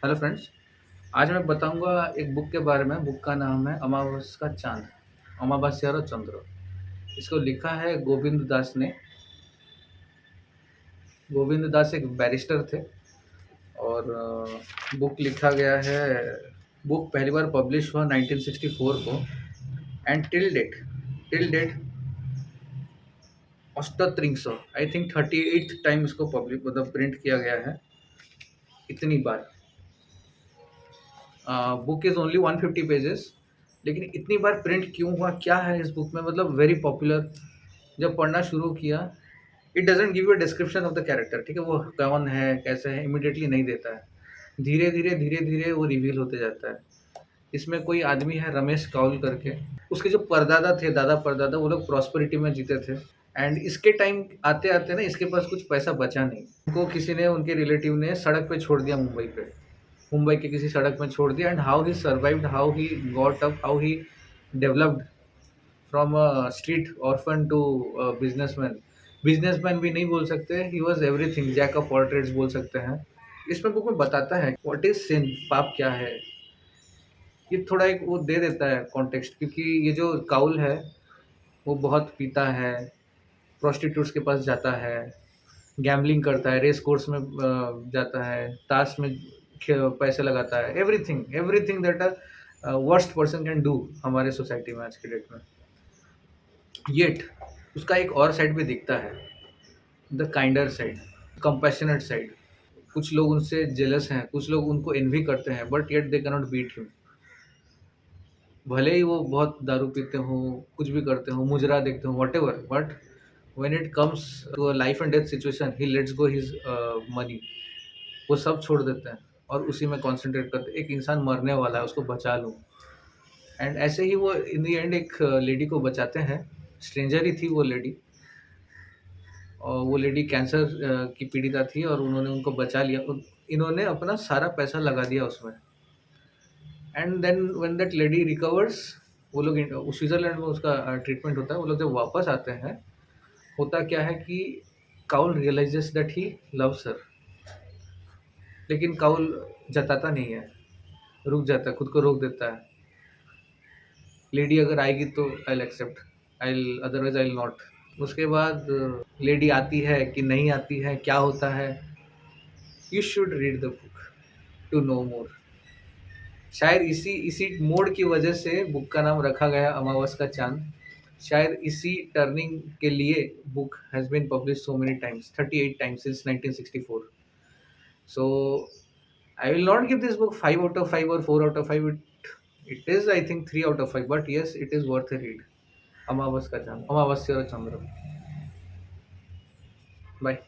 Hello friends. आज मैं बताऊंगा एक बुक के बारे में। बुक का नाम है अमावस का चांद, अमावस्या और चंद्र। इसको लिखा है गोविंद दास ने। गोविंद दास एक बैरिस्टर थे और बुक लिखा गया है। बुक पहली बार पब्लिश हुआ 1964 को। एंड टिल डेट अष्टत्रिंशो आई थिंक 38th टाइम इसको पब्लिक मतलब प्रिंट किया गया है इतनी बार। बुक इज़ ओनली 150 पेजेस, लेकिन इतनी बार प्रिंट क्यों हुआ, क्या है इस बुक में, मतलब वेरी पॉपुलर। जब पढ़ना शुरू किया, it doesn't give you a description of the character, ठीक है, वो कौन है कैसे है इमिडिएटली नहीं देता है। धीरे धीरे वो रिवील होते जाता है। इसमें कोई आदमी है रमेश काउल करके। उसके जो परदादा थे, दादा परदादा, वो लोग प्रॉस्पेरिटी में जीते थे। एंड इसके टाइम आते आते ना इसके पास कुछ पैसा बचा नहीं। उनको किसी ने, उनके रिलेटिव ने सड़क पे छोड़ दिया मुंबई पे। मुंबई के किसी सड़क में छोड़ दिया। And how he survived, how he got up, how he developed from a street orphan to businessman. Businessman भी नहीं बोल सकते, he was everything, jack of all trades बोल सकते हैं। इसमें बुक में बताता है व्हाट इज सिन, पाप क्या है। ये थोड़ा एक वो दे देता है कॉन्टेक्स्ट, क्योंकि ये जो काउल है वो बहुत पीता है, प्रोस्टिट्यूट्स के पास जाता है, गैम्बलिंग करता है, रेस कोर्स में जाता है, ताश में पैसे लगाता है, everything everything that a worst person can do हमारे सोसाइटी में आज की डेट में। येट उसका एक और साइड भी दिखता है, the kinder side, compassionate side. कुछ लोग उनसे जेलस हैं, कुछ लोग उनको एनवी करते हैं, but yet they cannot beat him. भले ही वो बहुत दारू पीते हो, कुछ भी करते हो, मुजरा देखते हो, what ever, but when it comes to a life and death situation, he lets go his money। वो सब छोड़ देते हैं और उसी में कंसंट्रेट करते हैं। एक इंसान मरने वाला है, उसको बचा लूँ। एंड ऐसे ही वो इन द एंड एक लेडी को बचाते हैं। स्ट्रेंजर ही थी वो लेडी, और वो लेडी कैंसर की पीड़िता थी और उन्होंने उनको बचा लिया। इन्होंने अपना सारा पैसा लगा दिया उसमें। And then when that lady recovers, वो लोग स्विट्जरलैंड में उसका ट्रीटमेंट होता है। वो लोग जब वापस आते हैं, होता क्या है कि Kaul realises that he loves her, लेकिन काउल जताता नहीं है, रुक जाता है, खुद को रोक देता है। लेडी अगर आएगी तो I will accept, I will, otherwise I will not. उसके बाद लेडी आती है कि नहीं आती है, क्या होता है, you should read the book to know more. शायद इसी इसी मोड की वजह से बुक का नाम रखा गया अमावस का चांद। शायद इसी टर्निंग के लिए book has been publish so many times, 38 times since 1964। सो I will not give this book 5 out of 5 or 4 out of 5. It is, I think, 3 out of 5. But yes, it is worth a read. अमावस का चांद, अमावस्या और चंद्र। Bye.